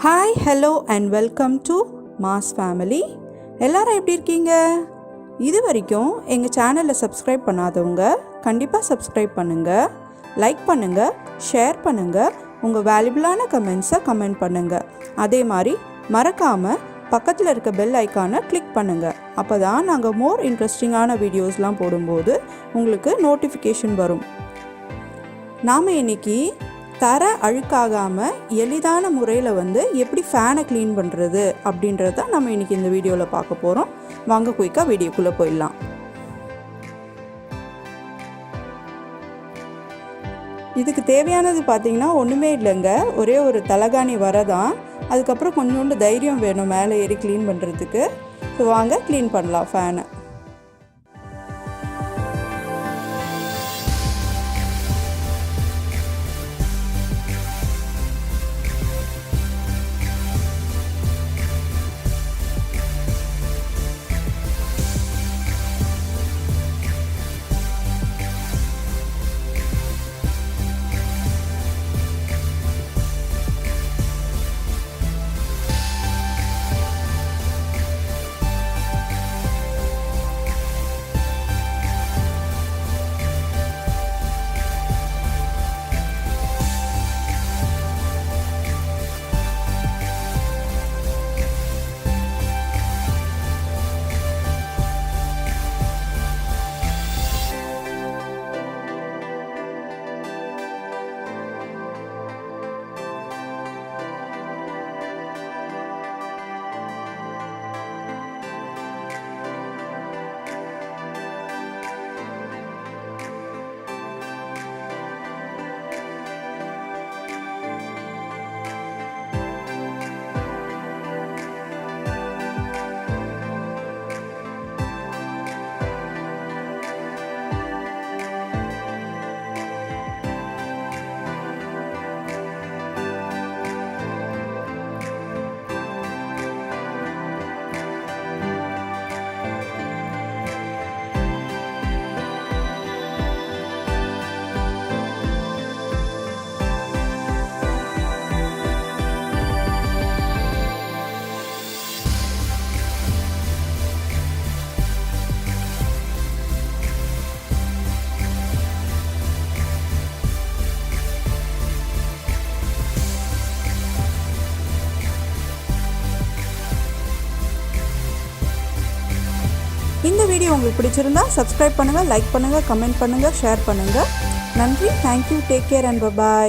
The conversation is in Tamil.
Hi hello and welcome to mass family. எல்லாரும் எப்படி இருக்கீங்க? இது வரைக்கும் எங்கள் சேனலை சப்ஸ்கிரைப் பண்ணாதவங்க கண்டிப்பாக சப்ஸ்கிரைப் பண்ணுங்கள், லைக் பண்ணுங்கள், ஷேர் பண்ணுங்கள், உங்கள் வேல்யூபிளான கமெண்ட்ஸை கமெண்ட் பண்ணுங்கள். அதே மாதிரி மறக்காமல் பக்கத்தில் இருக்க பெல் ஐக்கானை கிளிக் பண்ணுங்கள். அப்போ தான் நாங்கள் மோர் இன்ட்ரெஸ்டிங்கான வீடியோஸ்லாம் போடும்போது உங்களுக்கு நோட்டிஃபிகேஷன் வரும். நாம் இன்றைக்கி தர அழுக்காகாமல் எளிதான முறையில் எப்படி ஃபேனை க்ளீன் பண்ணுறது அப்படின்றத நம்ம இன்றைக்கி இந்த வீடியோவில் பார்க்க போகிறோம். வாங்க குயிக்காக வீடியோக்குள்ளே போயிடலாம். இதுக்கு தேவையானது பார்த்திங்கன்னா ஒன்றுமே இல்லைங்க, ஒரே ஒரு தலகாணி வரதான். அதுக்கப்புறம் கொஞ்சோண்டு தைரியம் வேணும் மேலே ஏறி க்ளீன் பண்ணுறதுக்கு. ஸோ வாங்க க்ளீன் பண்ணலாம் ஃபேனை. இந்த வீடியோ உங்களுக்கு பிடிச்சிருந்தா சப்ஸ்கிரைப் பண்ணுங்கள், லைக் பண்ணுங்கள், கமெண்ட் பண்ணுங்கள், ஷேர் பண்ணுங்கள். நன்றி, thank you, take care and by.